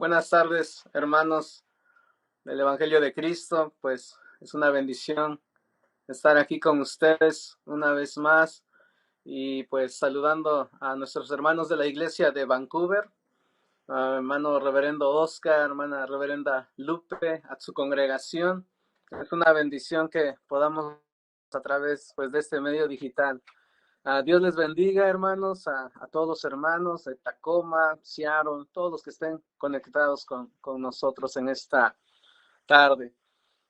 Buenas tardes, hermanos del Evangelio de Cristo. Pues es una bendición estar aquí con ustedes una vez más y pues saludando a nuestros hermanos de la iglesia de Vancouver, a hermano reverendo Oscar, hermana reverenda Lupe, a su congregación. Es una bendición que podamos a través pues de este medio digital. Dios les bendiga, hermanos, a todos los hermanos de Tacoma, Seattle, todos los que estén conectados con nosotros en esta tarde.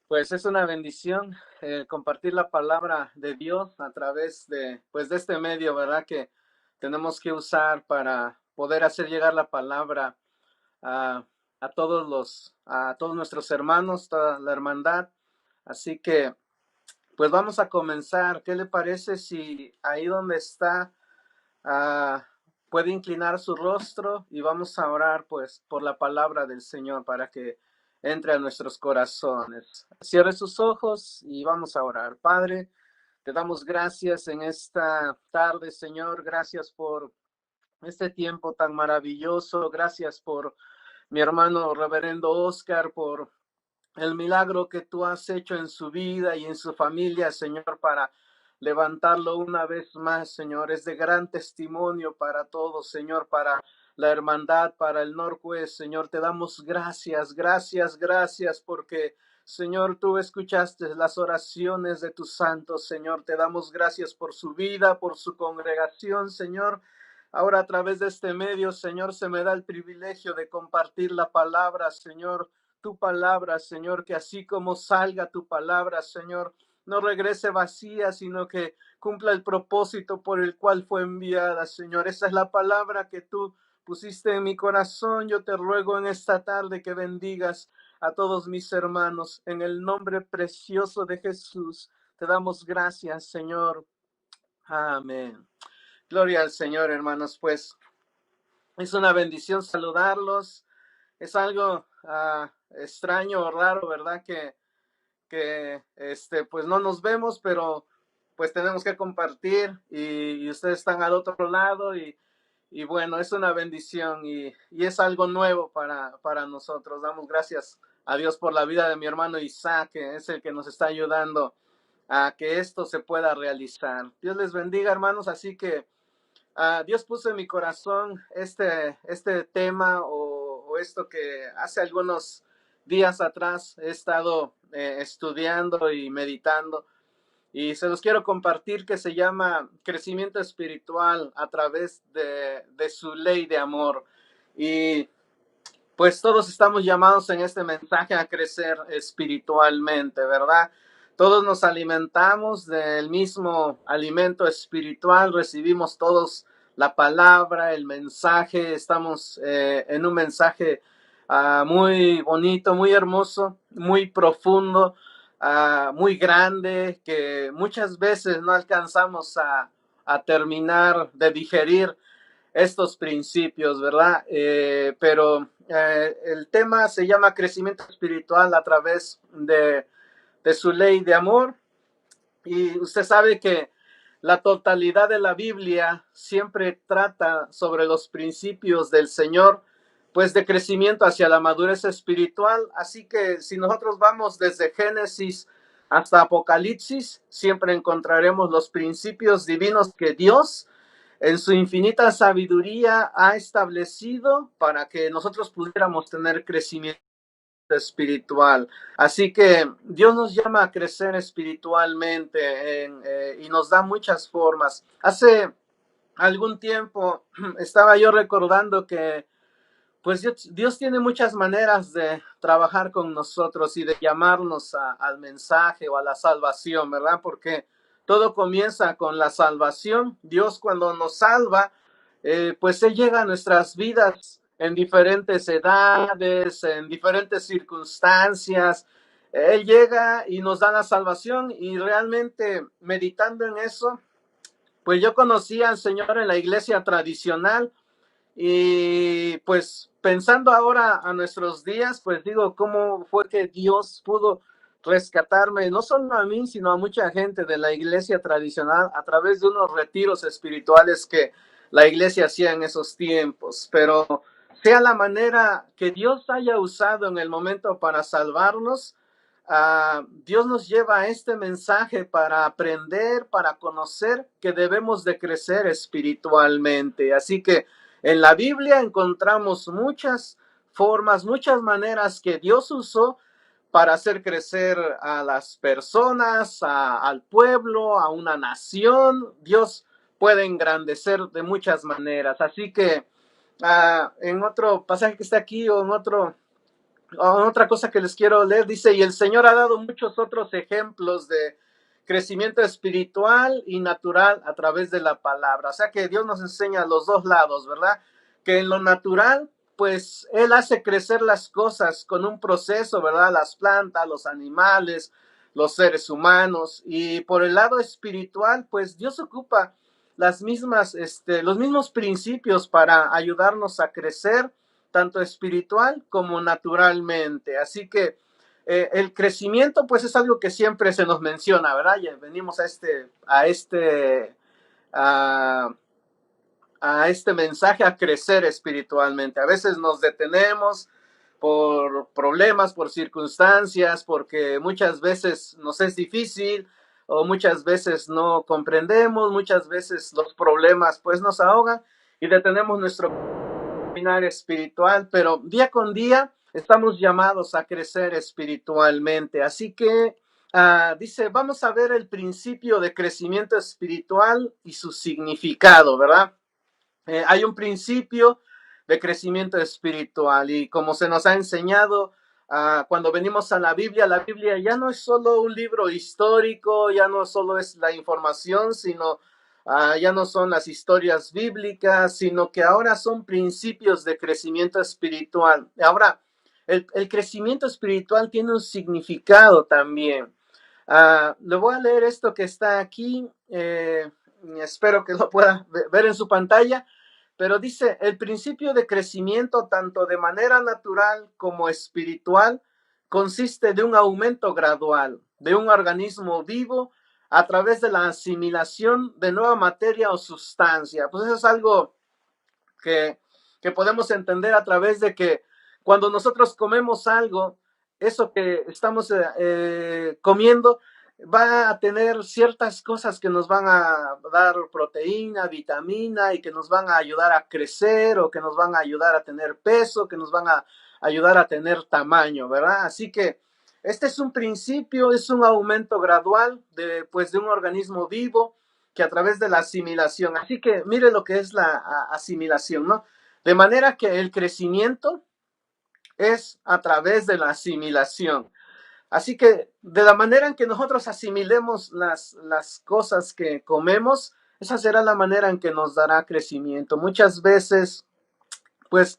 Pues es una bendición compartir la palabra de Dios a través de este medio, ¿verdad? Que tenemos que usar para poder hacer llegar la palabra a, a todos nuestros hermanos, toda la hermandad. Así que, pues vamos a comenzar. ¿Qué le parece si ahí donde está uh, puede inclinar su rostro y vamos a orar pues por la palabra del Señor para que entre a nuestros corazones? Cierre sus ojos y vamos a orar. Padre, te damos gracias en esta tarde, Señor. Gracias por este tiempo tan maravilloso. Gracias por mi hermano reverendo Oscar, por el milagro que tú has hecho en su vida y en su familia, Señor, para levantarlo una vez más, Señor. Es de gran testimonio para todos, Señor, para la hermandad, para el Northwest, Señor. Te damos gracias, gracias, gracias, porque, Señor, tú escuchaste las oraciones de tus santos, Señor. Te damos gracias por su vida, por su congregación, Señor. Ahora a través de este medio, Señor, se me da el privilegio de compartir la palabra, Señor, tu palabra, Señor, que así como salga tu palabra, Señor, no regrese vacía, sino que cumpla el propósito por el cual fue enviada, Señor. Esa es la palabra que tú pusiste en mi corazón. Yo te ruego en esta tarde que bendigas a todos mis hermanos. En el nombre precioso de Jesús, te damos gracias, Señor. Amén. Gloria al Señor, hermanos. Pues es una bendición saludarlos. Es algo extraño o raro, ¿verdad? Pues no nos vemos, pero pues tenemos que compartir y ustedes están al otro lado y bueno, es una bendición y es algo nuevo para nosotros. Damos gracias a Dios por la vida de mi hermano Isaac, que es el que nos está ayudando a que esto se pueda realizar. Dios les bendiga, hermanos, así que Dios puso en mi corazón este tema o esto que hace algunos días atrás he estado estudiando y meditando y se los quiero compartir, que se llama crecimiento espiritual a través de su ley de amor. Y pues todos estamos llamados en este mensaje a crecer espiritualmente, ¿verdad? Todos nos alimentamos del mismo alimento espiritual, recibimos todos la palabra, el mensaje, estamos en un mensaje muy bonito, muy hermoso, muy profundo, muy grande, que muchas veces no alcanzamos a terminar de digerir estos principios, ¿verdad? Pero el tema se llama crecimiento espiritual a través de su ley de amor. Y usted sabe que la totalidad de la Biblia siempre trata sobre los principios del Señor, pues de crecimiento hacia la madurez espiritual. Así que si nosotros vamos desde Génesis hasta Apocalipsis, siempre encontraremos los principios divinos que Dios en su infinita sabiduría ha establecido para que nosotros pudiéramos tener crecimiento espiritual. Así que Dios nos llama a crecer espiritualmente y nos da muchas formas. Hace algún tiempo estaba yo recordando que pues Dios tiene muchas maneras de trabajar con nosotros y de llamarnos al mensaje o a la salvación, ¿verdad? Porque todo comienza con la salvación. Dios, cuando nos salva, pues Él llega a nuestras vidas en diferentes edades, en diferentes circunstancias. Él llega y nos da la salvación, y realmente meditando en eso, pues yo conocí al Señor en la iglesia tradicional. Y pues pensando ahora a nuestros días, pues digo, ¿cómo fue que Dios pudo rescatarme, no solo a mí, sino a mucha gente de la iglesia tradicional a través de unos retiros espirituales que la iglesia hacía en esos tiempos? Pero sea la manera que Dios haya usado en el momento para salvarnos, Dios nos lleva a este mensaje para aprender, para conocer que debemos de crecer espiritualmente. Así que en la Biblia encontramos muchas formas, muchas maneras que Dios usó para hacer crecer a las personas, al pueblo, a una nación. Dios puede engrandecer de muchas maneras. Así que en otro pasaje que está aquí o en otra cosa que les quiero leer, dice, y el Señor ha dado muchos otros ejemplos de crecimiento espiritual y natural a través de la palabra. O sea que Dios nos enseña los dos lados, ¿verdad? Que en lo natural, pues Él hace crecer las cosas con un proceso, ¿verdad? Las plantas, los animales, los seres humanos. Y por el lado espiritual, pues Dios ocupa los mismos principios para ayudarnos a crecer tanto espiritual como naturalmente. Así que el crecimiento, pues es algo que siempre se nos menciona, ¿verdad? Y venimos a, a este mensaje a crecer espiritualmente. A veces nos detenemos por problemas, por circunstancias, porque muchas veces nos es difícil o muchas veces no comprendemos, muchas veces los problemas pues nos ahogan y detenemos nuestro caminar espiritual, pero día con día estamos llamados a crecer espiritualmente. Así que dice, vamos a ver el principio de crecimiento espiritual y su significado, ¿verdad? Hay un principio de crecimiento espiritual y como se nos ha enseñado cuando venimos a la Biblia ya no es solo un libro histórico, ya no solo es la información, sino ya no son las historias bíblicas, sino que ahora son principios de crecimiento espiritual. Ahora, el crecimiento espiritual tiene un significado también. Le voy a leer esto que está aquí, espero que lo pueda ver en su pantalla, pero dice, el principio de crecimiento tanto de manera natural como espiritual consiste de un aumento gradual de un organismo vivo a través de la asimilación de nueva materia o sustancia. Pues eso es algo que, que podemos entender a través de que cuando nosotros comemos algo, eso que estamos comiendo va a tener ciertas cosas que nos van a dar proteína, vitamina y que nos van a ayudar a crecer o que nos van a ayudar a tener peso, que nos van a ayudar a tener tamaño, ¿verdad? Así que este es un principio, es un aumento gradual de un organismo vivo que a través de la asimilación. Así que mire lo que es la asimilación, ¿no? De manera que el crecimiento es a través de la asimilación. Así que de la manera en que nosotros asimilemos las cosas que comemos, esa será la manera en que nos dará crecimiento. Muchas veces, pues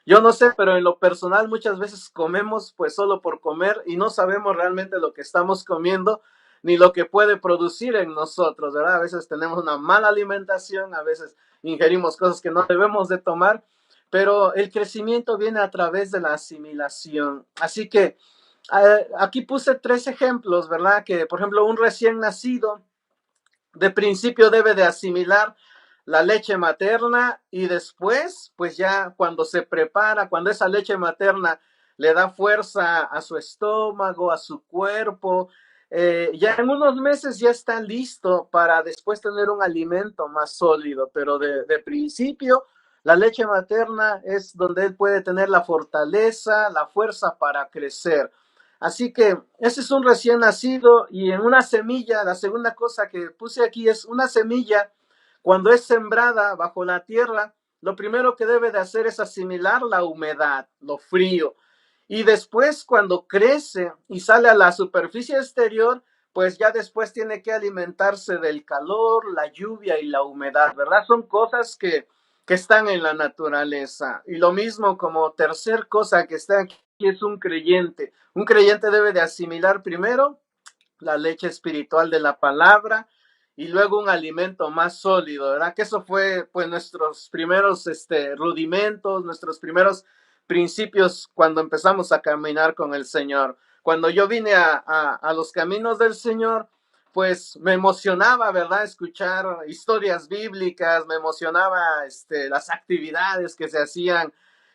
yo no sé, pero en lo personal muchas veces comemos pues solo por comer y no sabemos realmente lo que estamos comiendo ni lo que puede producir en nosotros, ¿verdad? A veces tenemos una mala alimentación, a veces ingerimos cosas que no debemos de tomar, pero el crecimiento viene a través de la asimilación. Así que aquí puse 3 ejemplos, ¿verdad? Que por ejemplo un recién nacido de principio debe de asimilar la leche materna y después, pues ya cuando se prepara, cuando esa leche materna le da fuerza a su estómago, a su cuerpo, ya en unos meses ya está listo para después tener un alimento más sólido, pero de principio la leche materna es donde él puede tener la fortaleza, la fuerza para crecer. Así que ese es un recién nacido y en una semilla, la segunda cosa que puse aquí es una semilla, cuando es sembrada bajo la tierra, lo primero que debe de hacer es asimilar la humedad, lo frío. Y después cuando crece y sale a la superficie exterior, pues ya después tiene que alimentarse del calor, la lluvia y la humedad, ¿verdad? Son cosas que están en la naturaleza. Y lo mismo como tercer cosa que está aquí es un creyente. Un creyente debe de asimilar primero la leche espiritual de la palabra y luego un alimento más sólido, ¿verdad? Que eso fue pues nuestros primeros rudimentos, nuestros primeros principios cuando empezamos a caminar con el Señor. Cuando yo vine a los caminos del Señor, pues me emocionaba, ¿verdad? Escuchar historias bíblicas, me emocionaba las actividades que se hacían,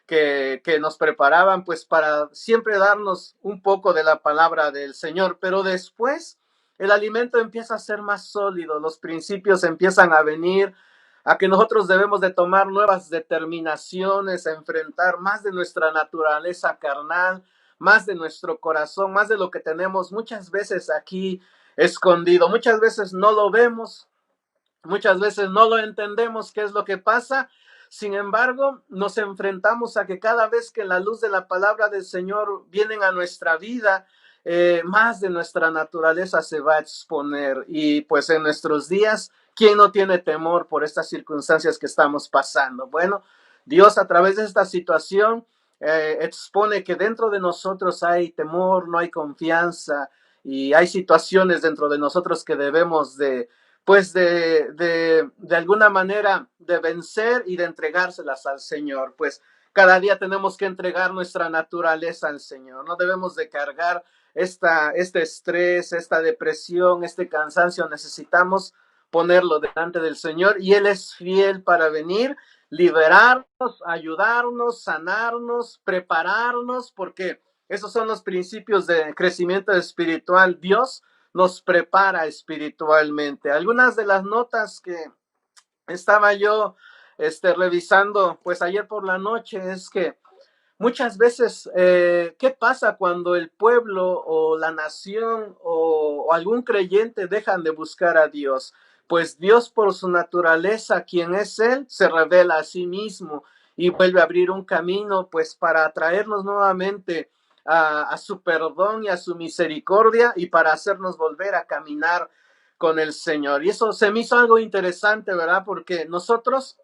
que nos preparaban pues para siempre darnos un poco de la palabra del Señor, pero después el alimento empieza a ser más sólido, los principios empiezan a venir, a que nosotros debemos de tomar nuevas determinaciones, a enfrentar más de nuestra naturaleza carnal, más de nuestro corazón, más de lo que tenemos muchas veces aquí escondido. Muchas veces no lo vemos, muchas veces no lo entendemos qué es lo que pasa. Sin embargo, nos enfrentamos a que cada vez que la luz de la palabra del Señor viene a nuestra vida, más de nuestra naturaleza se va a exponer. Y pues en nuestros días, ¿quién no tiene temor por estas circunstancias que estamos pasando? Bueno, Dios a través de esta situación expone que dentro de nosotros hay temor, no hay confianza y hay situaciones dentro de nosotros que debemos pues de alguna manera de vencer y de entregárselas al Señor. Pues cada día tenemos que entregar nuestra naturaleza al Señor. No debemos de cargar este estrés, esta depresión, este cansancio. Necesitamos ponerlo delante del Señor y Él es fiel para venir, liberarnos, ayudarnos, sanarnos, prepararnos, porque esos son los principios de crecimiento espiritual. Dios nos prepara espiritualmente. Algunas de las notas que estaba yo revisando pues ayer por la noche es que muchas veces, ¿qué pasa cuando el pueblo o la nación o algún creyente dejan de buscar a Dios? Pues Dios por su naturaleza, quien es Él, se revela a sí mismo y vuelve a abrir un camino pues para atraernos nuevamente a su perdón y a su misericordia y para hacernos volver a caminar con el Señor. Y eso se me hizo algo interesante, ¿verdad? Porque nosotros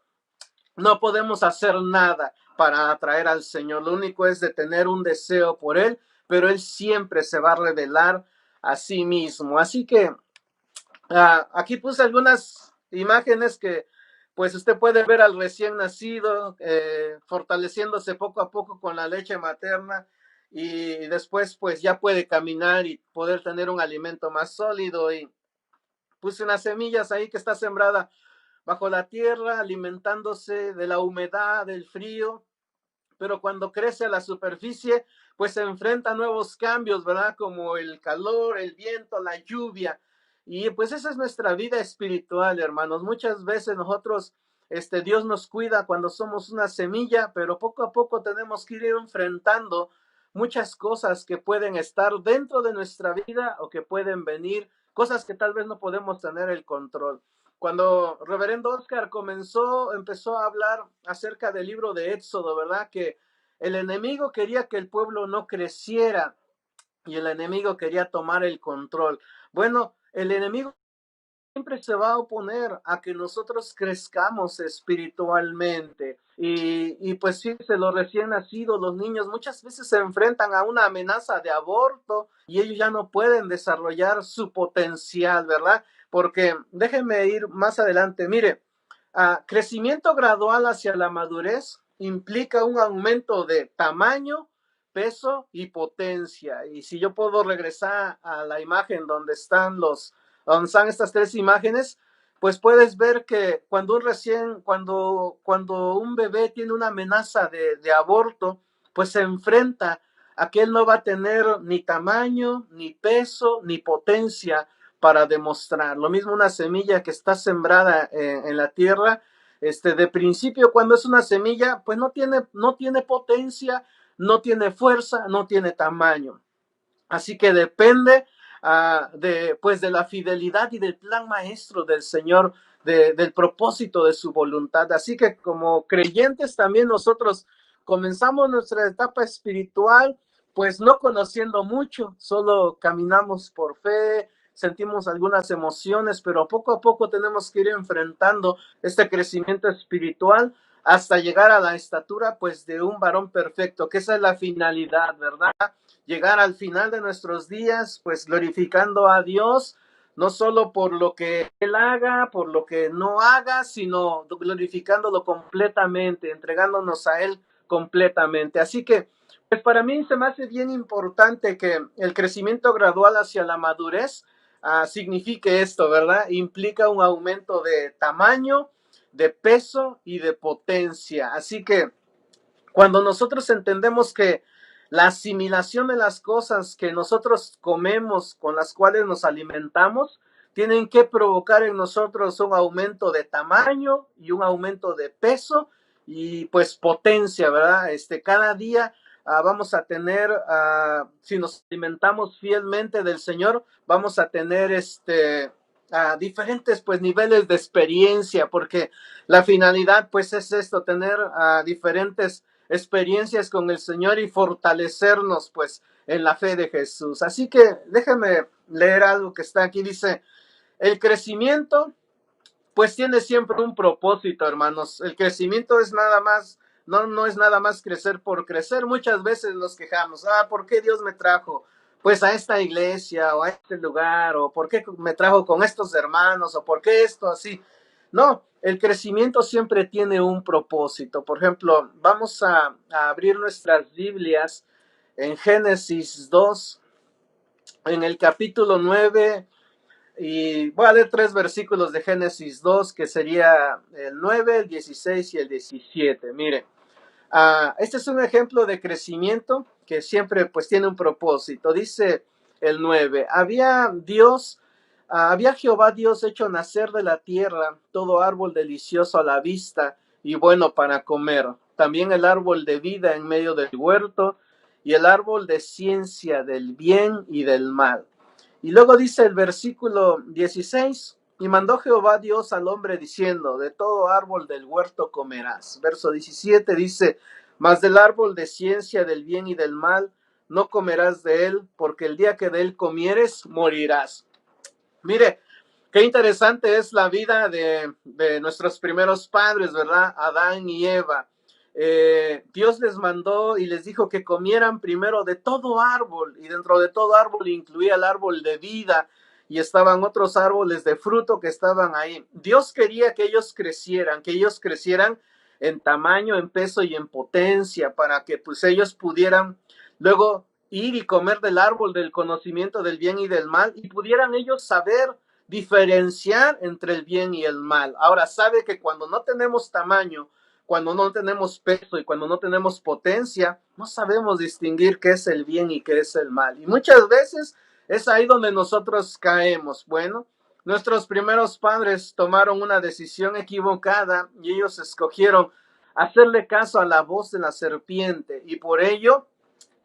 no podemos hacer nada para atraer al Señor. Lo único es de tener un deseo por Él, pero Él siempre se va a revelar a sí mismo. Así que aquí puse algunas imágenes que pues usted puede ver al recién nacido fortaleciéndose poco a poco con la leche materna y después pues ya puede caminar y poder tener un alimento más sólido. Y puse unas semillas ahí que está sembrada bajo la tierra, alimentándose de la humedad, del frío, pero cuando crece a la superficie, pues se enfrenta a nuevos cambios, ¿verdad? Como el calor, el viento, la lluvia. Y pues esa es nuestra vida espiritual, hermanos. Muchas veces nosotros, Dios nos cuida cuando somos una semilla, pero poco a poco tenemos que ir enfrentando muchas cosas que pueden estar dentro de nuestra vida o que pueden venir, cosas que tal vez no podemos tener el control. Cuando Reverendo Oscar empezó a hablar acerca del libro de Éxodo, ¿verdad? Que el enemigo quería que el pueblo no creciera y el enemigo quería tomar el control. Bueno, el enemigo siempre se va a oponer a que nosotros crezcamos espiritualmente. Pues fíjense, los recién nacidos, los niños, muchas veces se enfrentan a una amenaza de aborto y ellos ya no pueden desarrollar su potencial, ¿verdad? Porque déjenme ir más adelante. Mire, crecimiento gradual hacia la madurez implica un aumento de tamaño, peso y potencia. Y si yo puedo regresar a la imagen donde están estas tres imágenes, pues puedes ver que cuando un bebé tiene una amenaza de aborto, pues se enfrenta a que él no va a tener ni tamaño, ni peso, ni potencia para demostrar. Lo mismo una semilla que está sembrada en la tierra, de principio cuando es una semilla, pues no tiene potencia, no tiene fuerza, no tiene tamaño. Así que depende pues de la fidelidad y del plan maestro del Señor, del propósito de su voluntad. Así que como creyentes también nosotros comenzamos nuestra etapa espiritual, pues no conociendo mucho, solo caminamos por fe, sentimos algunas emociones, pero poco a poco tenemos que ir enfrentando este crecimiento espiritual hasta llegar a la estatura pues de un varón perfecto, que esa es la finalidad, ¿verdad? Llegar al final de nuestros días, pues glorificando a Dios, no solo por lo que Él haga, por lo que no haga, sino glorificándolo completamente, entregándonos a Él completamente. Así que, pues para mí se me hace bien importante que el crecimiento gradual hacia la madurez signifique esto, ¿verdad? Implica un aumento de tamaño, de peso y de potencia. Así que Cuando nosotros entendemos que la asimilación de las cosas que nosotros comemos, con las cuales nos alimentamos, tienen que provocar en nosotros un aumento de tamaño y un aumento de peso y pues potencia, ¿verdad? Cada día vamos a tener, si nos alimentamos fielmente del Señor, vamos a tener diferentes pues niveles de experiencia, porque la finalidad pues es esto, tener diferentes experiencias con el Señor y fortalecernos pues en la fe de Jesús. Así que déjenme leer algo que está aquí. Dice, el crecimiento pues tiene siempre un propósito, hermanos. El crecimiento es nada más, no es nada más crecer por crecer. Muchas veces nos quejamos, ¿por qué Dios me trajo pues a esta iglesia o a este lugar? ¿O por qué me trajo con estos hermanos? ¿O por qué esto así? No, el crecimiento siempre tiene un propósito. Por ejemplo, vamos a abrir nuestras Biblias en Génesis 2, en el capítulo 9. Y voy a leer 3 versículos de Génesis 2, que sería el 9, el 16 y el 17. Mire, este es un ejemplo de crecimiento que siempre pues tiene un propósito. Dice el 9, había Jehová Dios hecho nacer de la tierra todo árbol delicioso a la vista y bueno para comer. También el árbol de vida en medio del huerto y el árbol de ciencia del bien y del mal. Y luego dice el versículo 16, y mandó Jehová Dios al hombre diciendo, de todo árbol del huerto comerás. Verso 17 dice, mas del árbol de ciencia del bien y del mal no comerás de él, porque el día que de él comieres, morirás. Mire, qué interesante es la vida de nuestros primeros padres, ¿verdad? Adán y Eva. Dios les mandó y les dijo que comieran primero de todo árbol, y dentro de todo árbol incluía el árbol de vida, y estaban otros árboles de fruto que estaban ahí. Dios quería que ellos crecieran en tamaño, en peso y en potencia, para que pues ellos pudieran luego ir y comer del árbol del conocimiento del bien y del mal, y pudieran ellos saber diferenciar entre el bien y el mal. Ahora, sabe que cuando no tenemos tamaño, cuando no tenemos peso y cuando no tenemos potencia, no sabemos distinguir qué es el bien y qué es el mal. Y muchas veces es ahí donde nosotros caemos. Bueno, nuestros primeros padres tomaron una decisión equivocada y ellos escogieron hacerle caso a la voz de la serpiente, y por ello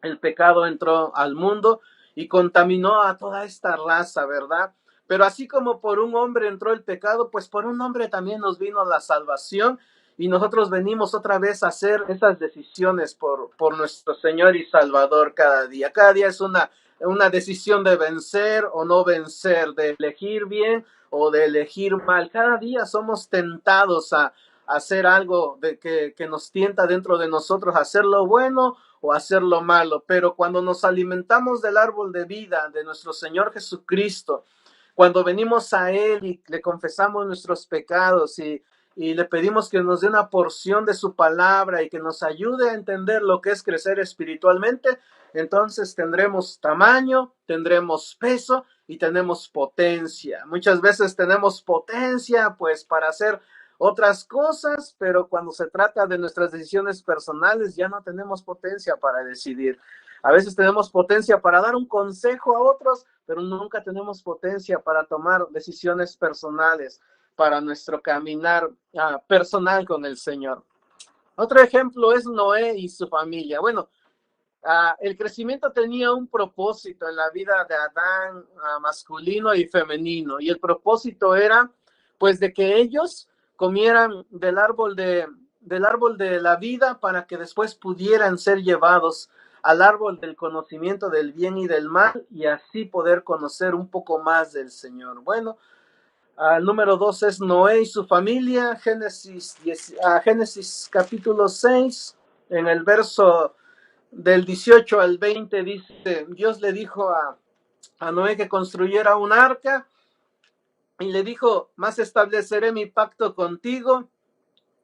el pecado entró al mundo y contaminó a toda esta raza, ¿verdad? Pero así como por un hombre entró el pecado, pues por un hombre también nos vino la salvación, y nosotros venimos otra vez a hacer esas decisiones por nuestro Señor y Salvador cada día. Cada día es una decisión de vencer o no vencer, de elegir bien o de elegir mal. Cada día somos tentados a hacer algo que nos tienta dentro de nosotros, hacer lo bueno o hacer lo malo. Pero cuando nos alimentamos del árbol de vida de nuestro Señor Jesucristo, cuando venimos a Él y le confesamos nuestros pecados y le pedimos que nos dé una porción de su palabra y que nos ayude a entender lo que es crecer espiritualmente, entonces tendremos tamaño, tendremos peso y tenemos potencia. Muchas veces tenemos potencia pues para hacer otras cosas, pero cuando se trata de nuestras decisiones personales ya no tenemos potencia para decidir. A veces tenemos potencia para dar un consejo a otros, pero nunca tenemos potencia para tomar decisiones personales para nuestro caminar personal con el Señor. Otro ejemplo es Noé y su familia. Bueno, el crecimiento tenía un propósito en la vida de Adán, masculino y femenino, y el propósito era pues de que ellos comieran del árbol de la vida para que después pudieran ser llevados al árbol del conocimiento del bien y del mal, y así poder conocer un poco más del Señor. Bueno, el número 2 es Noé y su familia. Génesis capítulo 6, en el verso del 18 al 20 dice, Dios le dijo a Noé que construyera un arca, y le dijo, más estableceré mi pacto contigo,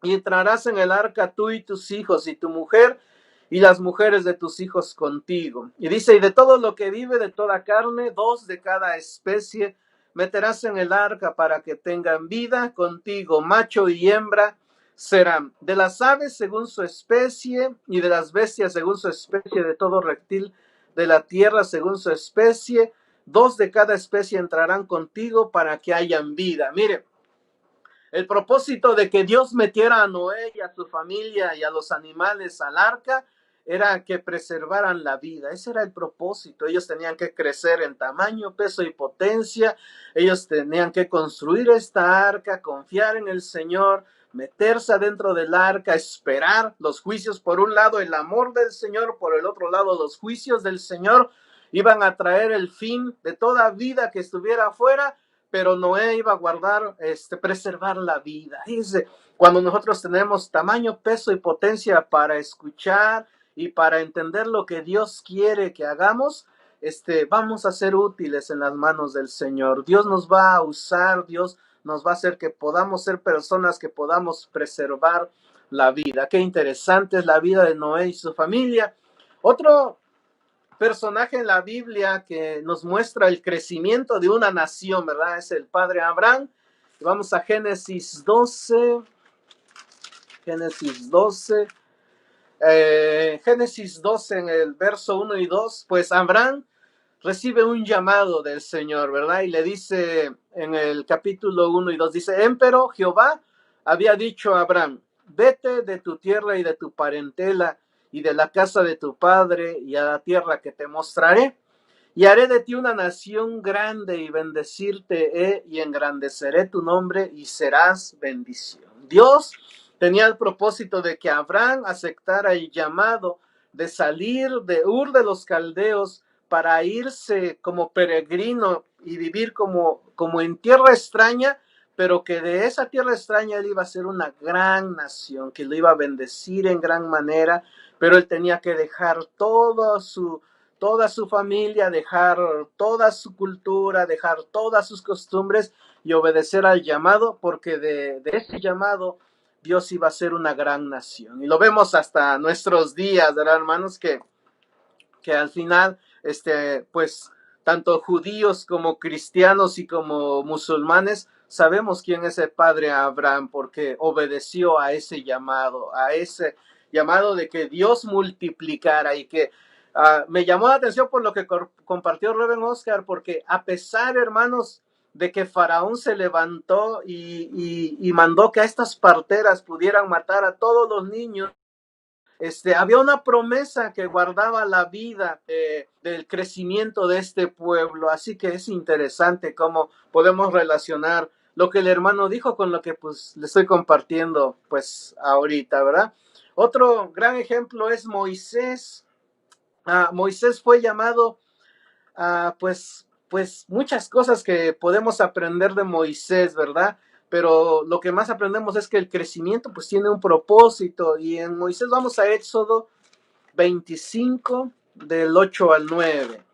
y entrarás en el arca tú y tus hijos y tu mujer y las mujeres de tus hijos contigo. Y dice, y de todo lo que vive, de toda carne, 2 de cada especie, meterás en el arca para que tengan vida contigo, macho y hembra serán de las aves según su especie, y de las bestias según su especie, de todo reptil de la tierra según su especie. 2 de cada especie entrarán contigo para que hayan vida. Mire, el propósito de que Dios metiera a Noé y a su familia y a los animales al arca era que preservaran la vida. Ese era el propósito. Ellos tenían que crecer en tamaño, peso y potencia. Ellos tenían que construir esta arca, confiar en el Señor, meterse adentro del arca, esperar los juicios. Por un lado, el amor del Señor, por el otro lado, los juicios del Señor iban a traer el fin de toda vida que estuviera afuera, pero Noé iba a guardar, preservar la vida. Dice, cuando nosotros tenemos tamaño, peso y potencia para escuchar y para entender lo que Dios quiere que hagamos, vamos a ser útiles en las manos del Señor. Dios nos va a usar, Dios nos va a hacer que podamos ser personas que podamos preservar la vida. Qué interesante es la vida de Noé y su familia. Otro personaje en la Biblia que nos muestra el crecimiento de una nación, ¿verdad? Es el padre Abraham. Vamos a Génesis 12. Génesis 12. Génesis 12 en el verso 1 y 2. Pues Abraham recibe un llamado del Señor, ¿verdad? Y le dice en el capítulo 1 y 2, dice, empero Jehová había dicho a Abraham, vete de tu tierra y de tu parentela y de la casa de tu padre y a la tierra que te mostraré, y haré de ti una nación grande y bendecirte y engrandeceré tu nombre y serás bendición. Dios tenía el propósito de que Abraham aceptara el llamado de salir de Ur de los Caldeos para irse como peregrino y vivir como en tierra extraña, pero que de esa tierra extraña él iba a ser una gran nación, que lo iba a bendecir en gran manera, pero él tenía que dejar toda su familia, dejar toda su cultura, dejar todas sus costumbres y obedecer al llamado, porque de ese llamado Dios iba a ser una gran nación. Y lo vemos hasta nuestros días, ¿verdad, hermanos? Que al final, pues, tanto judíos como cristianos y como musulmanes, sabemos quién es el padre Abraham, porque obedeció a ese llamado de que Dios multiplicara y que me llamó la atención por lo que compartió Reverend Oscar, porque a pesar, hermanos, de que Faraón se levantó y mandó que a estas parteras pudieran matar a todos los niños, había una promesa que guardaba la vida del crecimiento de este pueblo, así que es interesante cómo podemos relacionar lo que el hermano dijo con lo que pues le estoy compartiendo pues ahorita, ¿verdad? Otro gran ejemplo es Moisés. Moisés fue llamado pues muchas cosas que podemos aprender de Moisés, ¿verdad? Pero lo que más aprendemos es que el crecimiento pues tiene un propósito, y en Moisés vamos a Éxodo 25 del 8 al 9.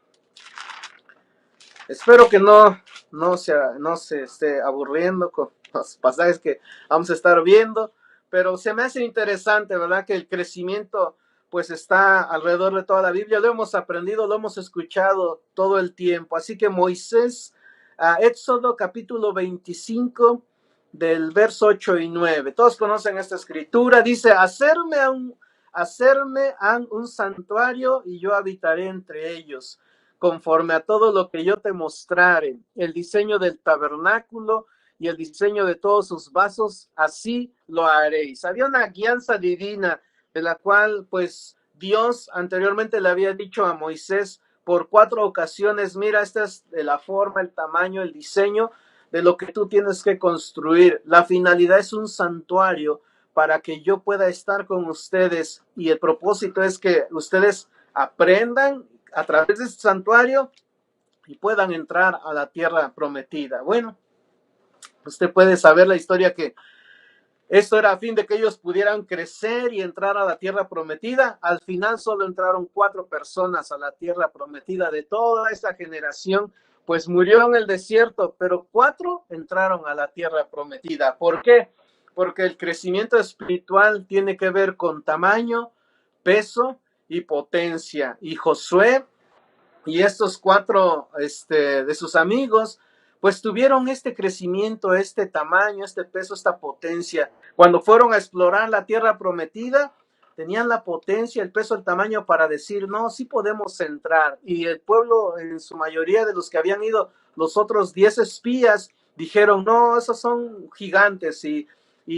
Espero que no se esté aburriendo con los pasajes que vamos a estar viendo, pero se me hace interesante, ¿verdad? Que el crecimiento pues está alrededor de toda la Biblia, lo hemos aprendido, lo hemos escuchado todo el tiempo. Así que Moisés, Éxodo capítulo 25 del verso 8 y 9. Todos conocen esta escritura, dice, hacerme un santuario y yo habitaré entre ellos, conforme a todo lo que yo te mostrare, el diseño del tabernáculo y el diseño de todos sus vasos, así lo haréis. Había una guianza divina de la cual pues Dios anteriormente le había dicho a Moisés por 4 ocasiones, mira, esta es de la forma, el tamaño, el diseño de lo que tú tienes que construir. La finalidad es un santuario para que yo pueda estar con ustedes, y el propósito es que ustedes aprendan a través de este santuario y puedan entrar a la tierra prometida. Bueno, usted puede saber la historia, que esto era a fin de que ellos pudieran crecer y entrar a la tierra prometida. Al final solo entraron 4 personas a la tierra prometida de toda esa generación, pues murió en el desierto, pero 4 entraron a la tierra prometida. ¿Por qué? Porque el crecimiento espiritual tiene que ver con tamaño, peso y potencia. Y Josué y estos 4 de sus amigos pues tuvieron este crecimiento, este tamaño, este peso, esta potencia. Cuando fueron a explorar la tierra prometida, tenían la potencia, el peso, el tamaño para decir, no, sí podemos entrar. Y el pueblo, en su mayoría de los que habían ido, los otros 10 espías, dijeron, no, esos son gigantes y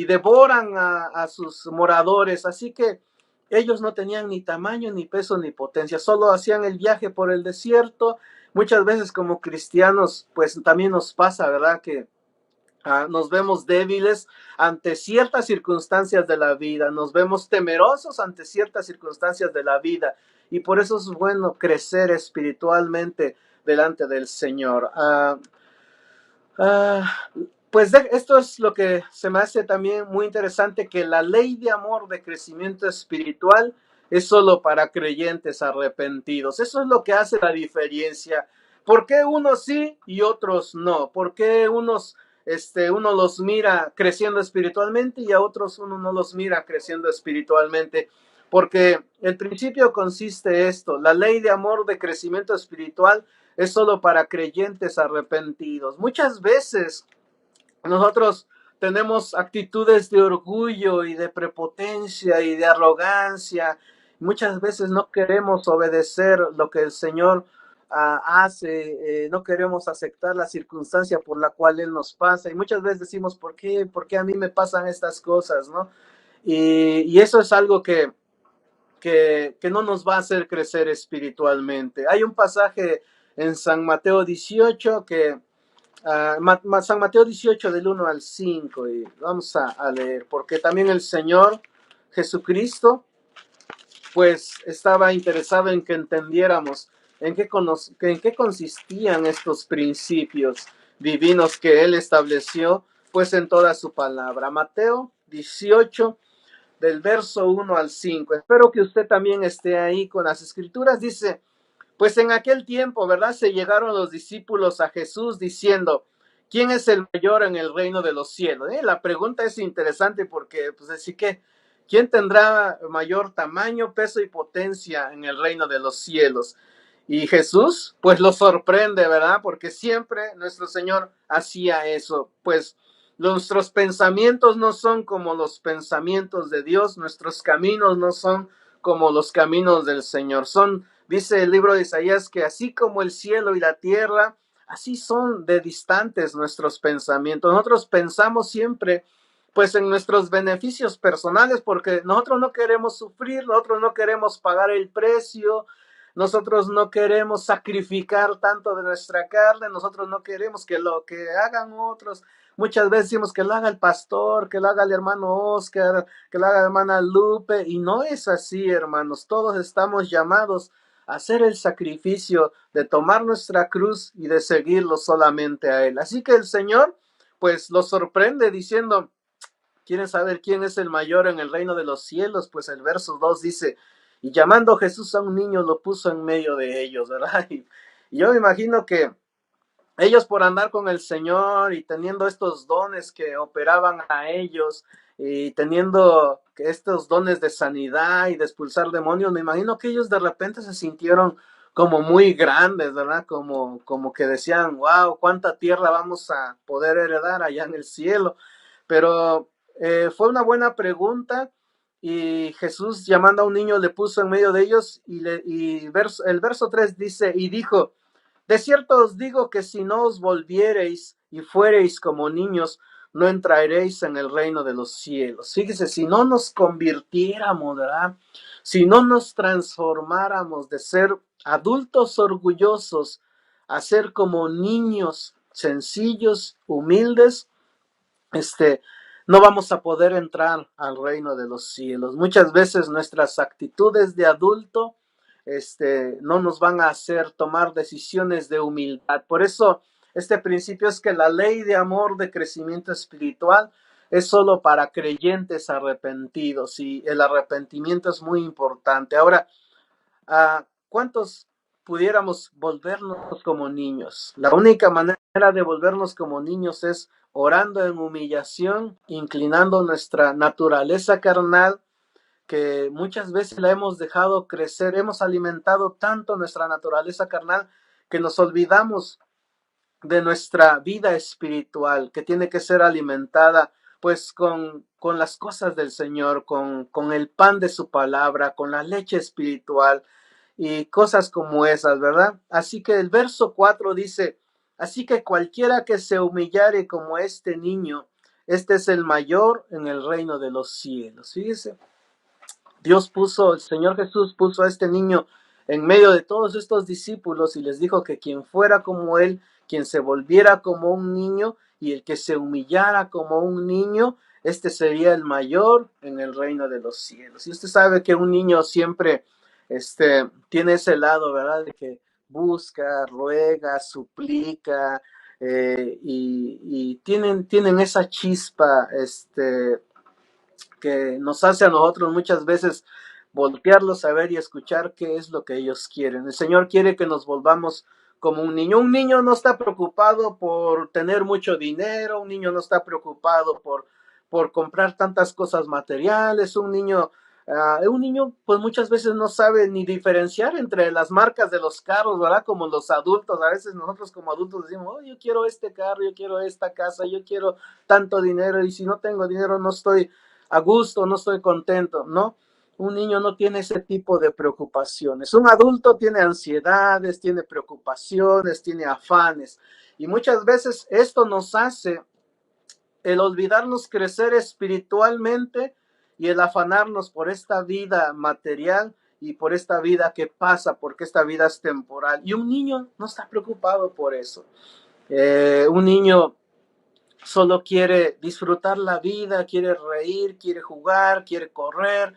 devoran a sus moradores. Así que ellos no tenían ni tamaño, ni peso, ni potencia, solo hacían el viaje por el desierto. Muchas veces como cristianos, pues también nos pasa, ¿verdad? Que nos vemos débiles ante ciertas circunstancias de la vida, nos vemos temerosos ante ciertas circunstancias de la vida, y por eso es bueno crecer espiritualmente delante del Señor. Ah, pues esto es lo que se me hace también muy interesante, que la ley de amor de crecimiento espiritual es solo para creyentes arrepentidos. Eso es lo que hace la diferencia. ¿Por qué unos sí y otros no? ¿Por qué uno los mira creciendo espiritualmente y a otros uno no los mira creciendo espiritualmente? Porque el principio consiste esto, la ley de amor de crecimiento espiritual es solo para creyentes arrepentidos. Muchas veces nosotros tenemos actitudes de orgullo y de prepotencia y de arrogancia. Muchas veces no queremos obedecer lo que el Señor hace, no queremos aceptar la circunstancia por la cual Él nos pasa. Y muchas veces decimos, ¿por qué? ¿Por qué a mí me pasan estas cosas? ¿No? Y eso es algo que no nos va a hacer crecer espiritualmente. Hay un pasaje en San Mateo 18 que San Mateo 18 del 1 al 5, y vamos a leer, porque también el Señor Jesucristo pues estaba interesado en que entendiéramos en qué consistían estos principios divinos que Él estableció pues en toda su palabra. Mateo 18 del verso 1 al 5. Espero que usted también esté ahí con las escrituras. Dice, pues en aquel tiempo, ¿verdad? Se llegaron los discípulos a Jesús diciendo, ¿quién es el mayor en el reino de los cielos? La pregunta es interesante porque, pues, así que, ¿quién tendrá mayor tamaño, peso y potencia en el reino de los cielos? Y Jesús, pues, lo sorprende, ¿verdad? Porque siempre nuestro Señor hacía eso, pues, nuestros pensamientos no son como los pensamientos de Dios, nuestros caminos no son como los caminos del Señor, dice el libro de Isaías, que así como el cielo y la tierra, así son de distantes nuestros pensamientos. Nosotros pensamos siempre pues en nuestros beneficios personales, porque nosotros no queremos sufrir, nosotros no queremos pagar el precio, nosotros no queremos sacrificar tanto de nuestra carne, nosotros no queremos que lo que hagan otros. Muchas veces decimos que lo haga el pastor, que lo haga el hermano Oscar, que lo haga la hermana Lupe, y no es así, hermanos. Todos estamos llamados a hacer el sacrificio de tomar nuestra cruz y de seguirlo solamente a Él. Así que el Señor, pues, lo sorprende diciendo, ¿quieren saber quién es el mayor en el reino de los cielos? Pues el verso 2 dice, y llamando Jesús a un niño lo puso en medio de ellos, ¿verdad? Y yo me imagino que ellos por andar con el Señor y teniendo estos dones que operaban a ellos y teniendo estos dones de sanidad y de expulsar demonios, me imagino que ellos de repente se sintieron como muy grandes, ¿verdad? Como que decían, wow, cuánta tierra vamos a poder heredar allá en el cielo. Pero fue una buena pregunta y Jesús llamando a un niño le puso en medio de ellos el verso 3 dice, y dijo, de cierto os digo que si no os volviereis y fuereis como niños, no entraréis en el reino de los cielos. Fíjese, si no nos convirtiéramos, ¿verdad? Si no nos transformáramos de ser adultos orgullosos a ser como niños sencillos, humildes, no vamos a poder entrar al reino de los cielos. Muchas veces nuestras actitudes de adulto, no nos van a hacer tomar decisiones de humildad. Por eso, este principio es que la ley de amor de crecimiento espiritual es solo para creyentes arrepentidos y el arrepentimiento es muy importante. Ahora, ¿cuántos pudiéramos volvernos como niños? La única manera de volvernos como niños es orando en humillación, inclinando nuestra naturaleza carnal, que muchas veces la hemos dejado crecer, hemos alimentado tanto nuestra naturaleza carnal que nos olvidamos de nuestra vida espiritual, que tiene que ser alimentada pues con las cosas del Señor, con el pan de su palabra, con la leche espiritual y cosas como esas, ¿verdad? Así que el verso 4 dice, así que cualquiera que se humillare como este niño, este es el mayor en el reino de los cielos. Fíjese, el Señor Jesús puso a este niño en medio de todos estos discípulos y les dijo que quien fuera como él, quien se volviera como un niño y el que se humillara como un niño, este sería el mayor en el reino de los cielos. Y usted sabe que un niño siempre tiene ese lado, ¿verdad? De que busca, ruega, suplica, y tienen esa chispa, que nos hace a nosotros muchas veces voltearlos a ver y escuchar qué es lo que ellos quieren. El Señor quiere que nos volvamos como un niño. Un niño no está preocupado por tener mucho dinero, un niño no está preocupado por comprar tantas cosas materiales, un niño pues muchas veces no sabe ni diferenciar entre las marcas de los carros, ¿verdad? Como los adultos, a veces nosotros como adultos decimos, oh, yo quiero este carro, yo quiero esta casa, yo quiero tanto dinero y si no tengo dinero no estoy a gusto, no estoy contento, ¿no? Un niño no tiene ese tipo de preocupaciones. Un adulto tiene ansiedades, tiene preocupaciones, tiene afanes. Y muchas veces esto nos hace el olvidarnos crecer espiritualmente y el afanarnos por esta vida material y por esta vida que pasa, porque esta vida es temporal. Y un niño no está preocupado por eso. Un niño solo quiere disfrutar la vida, quiere reír, quiere jugar, quiere correr,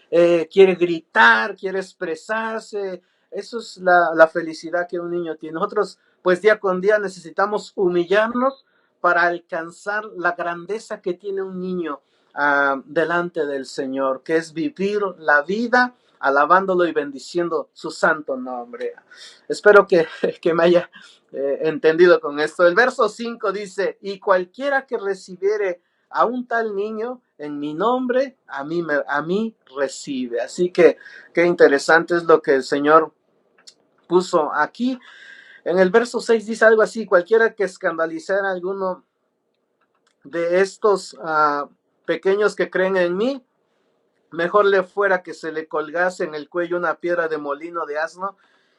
quiere gritar, quiere expresarse. Eso es la felicidad que un niño tiene. Nosotros, pues día con día necesitamos humillarnos para alcanzar la grandeza que tiene un niño delante del Señor, que es vivir la vida alabándolo y bendiciendo su santo nombre. Espero que me haya entendido con esto. El verso 5 dice, y cualquiera que recibiere a un tal niño en mi nombre, a mí recibe. Así que qué interesante es lo que el Señor puso aquí. En el verso 6 dice algo así, cualquiera que escandalizara a alguno de estos pequeños que creen en mí, mejor le fuera que se le colgase en el cuello una piedra de molino de asno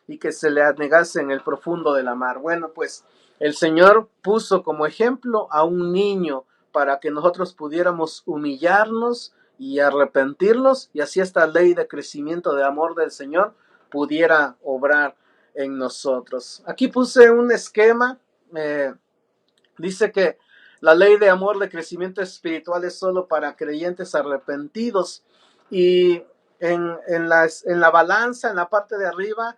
y que se le anegase en el profundo de la mar. Bueno, pues el Señor puso como ejemplo a un niño para que nosotros pudiéramos humillarnos y arrepentirnos y así esta ley de crecimiento de amor del Señor pudiera obrar en nosotros. Aquí puse un esquema. Dice que la ley de amor de crecimiento espiritual es solo para creyentes arrepentidos. Y en la balanza, en la parte de arriba,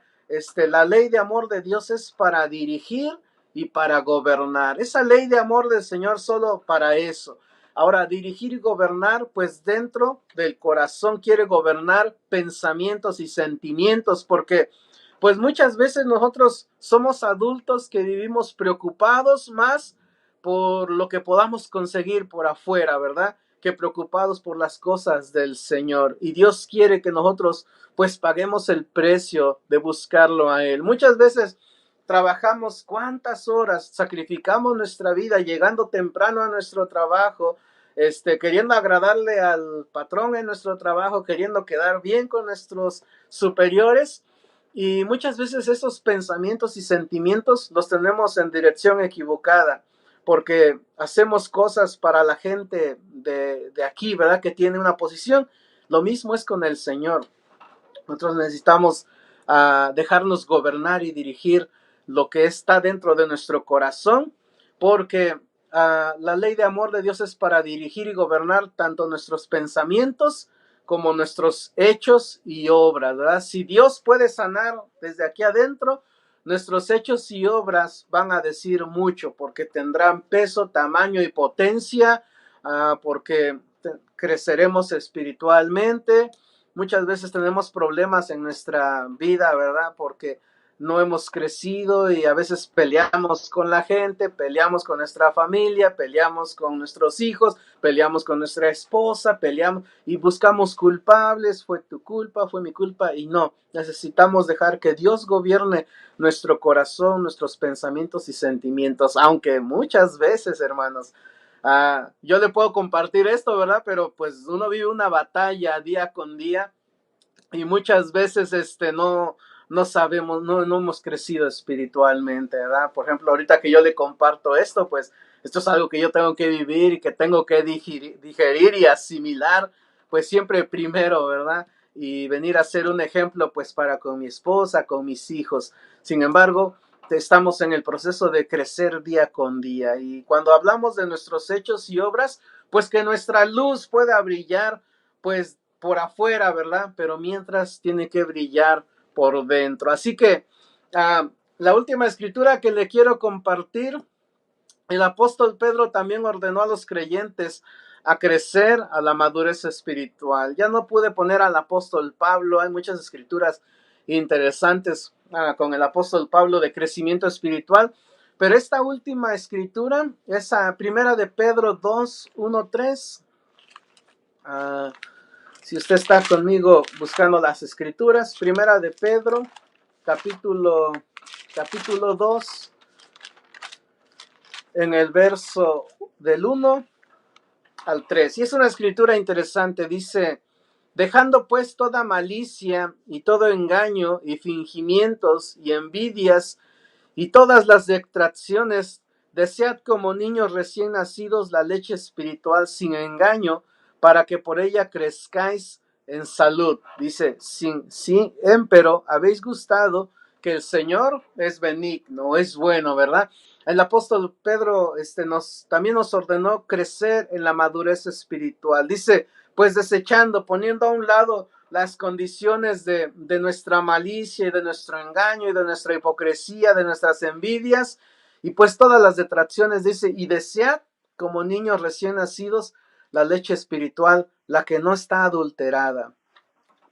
la ley de amor de Dios es para dirigir y para gobernar. Esa ley de amor del Señor solo para eso. Ahora, dirigir y gobernar, pues dentro del corazón quiere gobernar pensamientos y sentimientos, porque pues muchas veces nosotros somos adultos que vivimos preocupados más por lo que podamos conseguir por afuera, ¿verdad? Que preocupados por las cosas del Señor. Y Dios quiere que nosotros pues paguemos el precio de buscarlo a Él. Muchas veces trabajamos cuántas horas, sacrificamos nuestra vida llegando temprano a nuestro trabajo, queriendo agradarle al patrón en nuestro trabajo, queriendo quedar bien con nuestros superiores. Y muchas veces esos pensamientos y sentimientos los tenemos en dirección equivocada porque hacemos cosas para la gente de aquí, ¿verdad? Que tiene una posición. Lo mismo es con el Señor. Nosotros necesitamos dejarnos gobernar y dirigir lo que está dentro de nuestro corazón, porque la ley de amor de Dios es para dirigir y gobernar tanto nuestros pensamientos como nuestros hechos y obras, ¿verdad? Si Dios puede sanar desde aquí adentro, nuestros hechos y obras van a decir mucho, porque tendrán peso, tamaño y potencia, porque creceremos espiritualmente. Muchas veces tenemos problemas en nuestra vida, ¿verdad? Porque no hemos crecido y a veces peleamos con la gente, peleamos con nuestra familia, peleamos con nuestros hijos, peleamos con nuestra esposa, peleamos y buscamos culpables, fue tu culpa, fue mi culpa, y no, necesitamos dejar que Dios gobierne nuestro corazón, nuestros pensamientos y sentimientos, aunque muchas veces, hermanos, yo le puedo compartir esto, ¿verdad? Pero pues uno vive una batalla día con día y muchas veces no sabemos, no hemos crecido espiritualmente, ¿verdad? Por ejemplo, ahorita que yo le comparto esto, pues esto es algo que yo tengo que vivir y que tengo que digerir y asimilar, pues siempre primero, ¿verdad? Y venir a ser un ejemplo, pues para con mi esposa, con mis hijos. Sin embargo, estamos en el proceso de crecer día con día, y cuando hablamos de nuestros hechos y obras, pues que nuestra luz pueda brillar, pues por afuera, ¿verdad? Pero mientras tiene que brillar por dentro. Así que la última escritura que le quiero compartir, el apóstol Pedro también ordenó a los creyentes a crecer a la madurez espiritual. Ya no pude poner al apóstol Pablo, hay muchas escrituras interesantes con el apóstol Pablo de crecimiento espiritual, pero esta última escritura, esa primera de Pedro 2, 1, 3, si usted está conmigo buscando las escrituras, primera de Pedro, capítulo 2, en el verso del 1 al 3. Y es una escritura interesante, dice: dejando pues toda malicia y todo engaño y fingimientos y envidias y todas las detracciones, desead como niños recién nacidos la leche espiritual sin engaño, para que por ella crezcáis en salud. Dice, sí, empero habéis gustado que el Señor es benigno, es bueno, ¿verdad? El apóstol Pedro también nos ordenó crecer en la madurez espiritual. Dice, pues desechando, poniendo a un lado las condiciones de nuestra malicia y de nuestro engaño y de nuestra hipocresía, de nuestras envidias y pues todas las detracciones, dice, y desead como niños recién nacidos la leche espiritual, la que no está adulterada,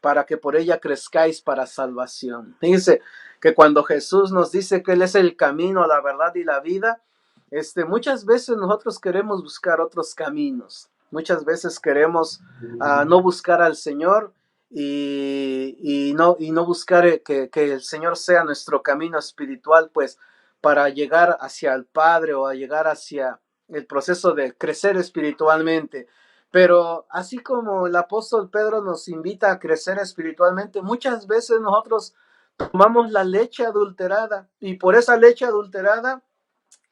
para que por ella crezcáis para salvación. Fíjense que cuando Jesús nos dice que Él es el camino, la verdad y la vida, muchas veces nosotros queremos buscar otros caminos. Muchas veces queremos no buscar al Señor y no buscar que el Señor sea nuestro camino espiritual, pues para llegar hacia el Padre o a llegar hacia el proceso de crecer espiritualmente. Pero así como el apóstol Pedro nos invita a crecer espiritualmente, muchas veces nosotros tomamos la leche adulterada y por esa leche adulterada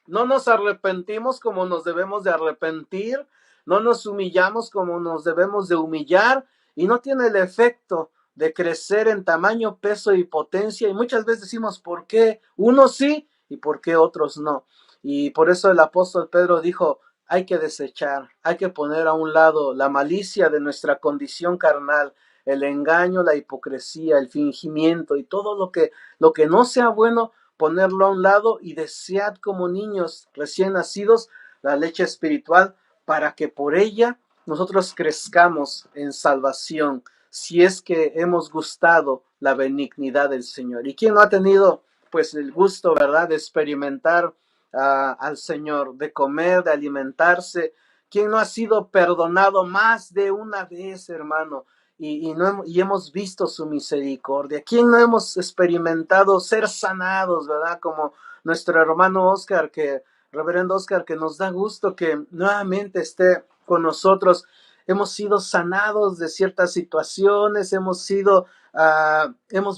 no nos arrepentimos como nos debemos de arrepentir, no nos humillamos como nos debemos de humillar y no tiene el efecto de crecer en tamaño, peso y potencia. Y muchas veces decimos, ¿por qué unos sí y por qué otros no? Y por eso el apóstol Pedro dijo, hay que desechar, hay que poner a un lado la malicia de nuestra condición carnal, el engaño, la hipocresía, el fingimiento y todo lo que no sea bueno, ponerlo a un lado y desead como niños recién nacidos la leche espiritual, para que por ella nosotros crezcamos en salvación, si es que hemos gustado la benignidad del Señor. ¿Y quién no ha tenido pues el gusto, verdad, de experimentar al Señor, de comer, de alimentarse? ¿Quién no ha sido perdonado más de una vez, hermano? Y hemos visto su misericordia. ¿Quién no hemos experimentado ser sanados, verdad? Como nuestro hermano Oscar, reverendo Oscar, que nos da gusto que nuevamente esté con nosotros. Hemos sido sanados de ciertas situaciones, hemos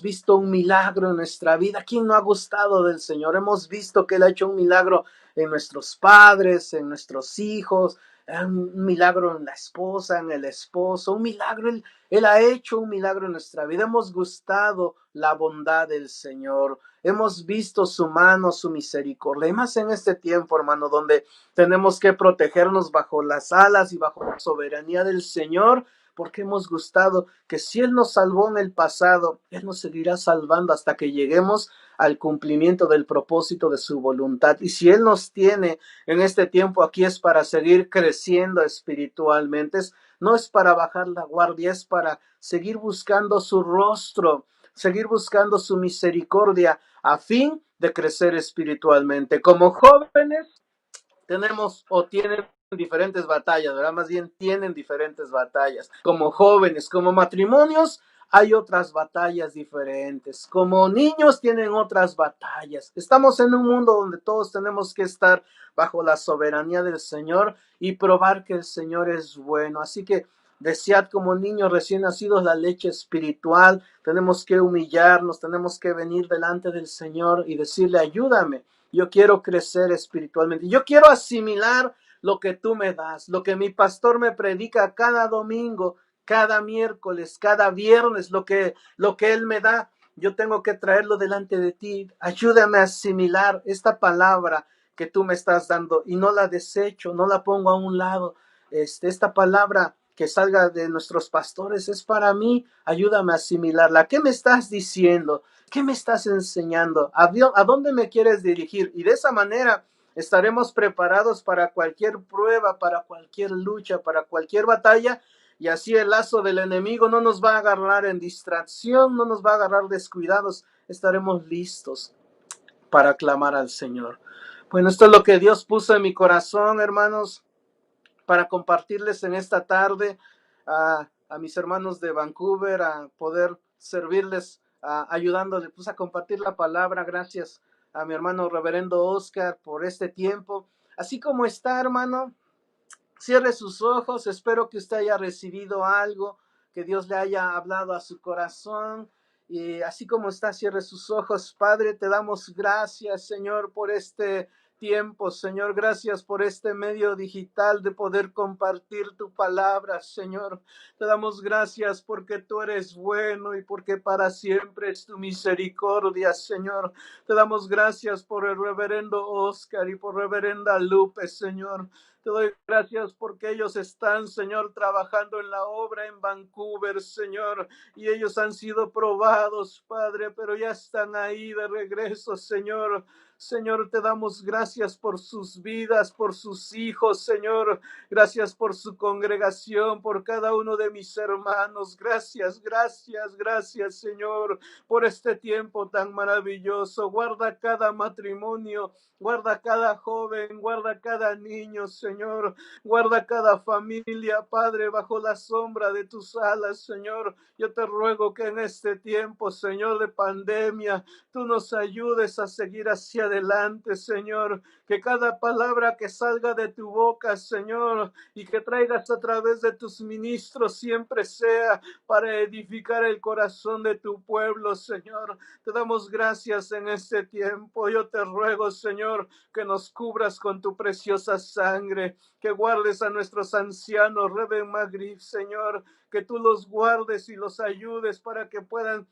visto un milagro en nuestra vida. ¿Quién no ha gustado del Señor? Hemos visto que Él ha hecho un milagro en nuestros padres, en nuestros hijos, un milagro en la esposa, en el esposo, un milagro. Él ha hecho un milagro en nuestra vida. Hemos gustado la bondad del Señor. Hemos visto su mano, su misericordia. Y más en este tiempo, hermano, donde tenemos que protegernos bajo las alas y bajo la soberanía del Señor, porque hemos gustado que si Él nos salvó en el pasado, Él nos seguirá salvando hasta que lleguemos al cumplimiento del propósito de su voluntad. Y si Él nos tiene en este tiempo aquí, es para seguir creciendo espiritualmente, no es para bajar la guardia, es para seguir buscando su rostro, seguir buscando su misericordia a fin de crecer espiritualmente. Como jóvenes, tenemos o tienen diferentes batallas, ¿verdad? Más bien tienen diferentes batallas. Como jóvenes, como matrimonios, hay otras batallas diferentes. Como niños tienen otras batallas. Estamos en un mundo donde todos tenemos que estar bajo la soberanía del Señor y probar que el Señor es bueno. Así que desead como niños recién nacidos la leche espiritual. Tenemos que humillarnos, tenemos que venir delante del Señor y decirle, ayúdame. Yo quiero crecer espiritualmente. Yo quiero asimilar lo que tú me das, lo que mi pastor me predica cada domingo, cada miércoles, cada viernes, lo que él me da. Yo tengo que traerlo delante de ti. Ayúdame a asimilar esta palabra que tú me estás dando y no la desecho, no la pongo a un lado. Esta palabra que salga de nuestros pastores es para mí. Ayúdame a asimilarla. ¿Qué me estás diciendo? ¿Qué me estás enseñando? ¿A dónde me quieres dirigir? Y de esa manera estaremos preparados para cualquier prueba, para cualquier lucha, para cualquier batalla. Y así el lazo del enemigo no nos va a agarrar en distracción, no nos va a agarrar descuidados. Estaremos listos para clamar al Señor. Bueno, esto es lo que Dios puso en mi corazón, hermanos, para compartirles en esta tarde a mis hermanos de Vancouver, a poder servirles, ayudándoles pues, a compartir la palabra. Gracias a mi hermano reverendo Oscar por este tiempo. Así como está, hermano, cierre sus ojos. Espero que usted haya recibido algo, que Dios le haya hablado a su corazón. Y así como está, cierre sus ojos. Padre, te damos gracias, Señor, por este tiempo, Señor. Gracias por este medio digital de poder compartir tu palabra, Señor. Te damos gracias porque tú eres bueno y porque para siempre es tu misericordia, Señor. Te damos gracias por el reverendo Oscar y por reverenda Lupe, Señor. Te doy gracias porque ellos están, Señor, trabajando en la obra en Vancouver, Señor, y ellos han sido probados, Padre, pero ya están ahí de regreso, Señor. Señor, te damos gracias por sus vidas, por sus hijos, Señor. Gracias por su congregación, por cada uno de mis hermanos. Gracias, gracias, gracias, Señor, por este tiempo tan maravilloso. Guarda cada matrimonio, guarda cada joven, guarda cada niño, Señor. Guarda cada familia, Padre, bajo la sombra de tus alas, Señor. Yo te ruego que en este tiempo, Señor, de pandemia, tú nos ayudes a seguir hacia adelante, Señor. Que cada palabra que salga de tu boca, Señor, y que traigas a través de tus ministros siempre sea para edificar el corazón de tu pueblo, Señor. Te damos gracias en este tiempo. Yo te ruego, Señor, que nos cubras con tu preciosa sangre, que guardes a nuestros ancianos, Reben Magrib, Señor, que tú los guardes y los ayudes para que puedan,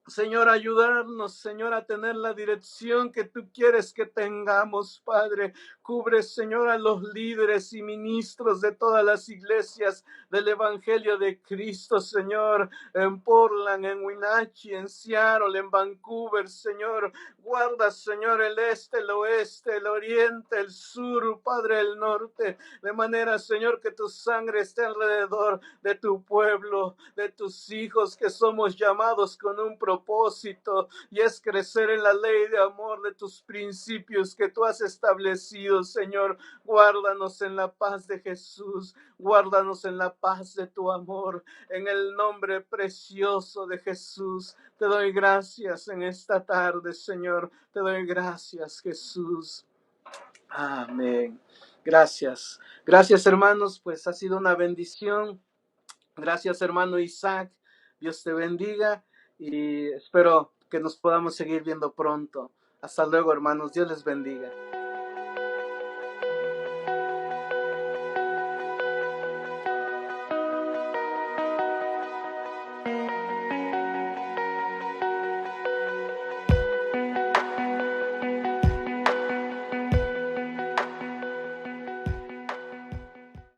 Señor, ayudarnos, Señor, a tener la dirección que tú quieres que tengamos, Padre. Cubre, Señor, a los líderes y ministros de todas las iglesias del Evangelio de Cristo, Señor, en Portland, en Wenatchee, en Seattle, en Vancouver, Señor. Guarda, Señor, el este, el oeste, el oriente, el sur, Padre, el norte, de manera, Señor, que tu sangre esté alrededor de tu pueblo, de tus hijos que somos llamados con un propósito, y es crecer en la ley de amor de tus principios que tú has establecido, Señor. Guárdanos en la paz de Jesús, guárdanos en la paz de tu amor, en el nombre precioso de Jesús. Te doy gracias en esta tarde, Señor. Te doy gracias, Jesús. Amén. Gracias. Gracias, hermanos. Pues ha sido una bendición. Gracias, hermano Isaac. Dios te bendiga y espero que nos podamos seguir viendo pronto. Hasta luego, hermanos. Dios les bendiga.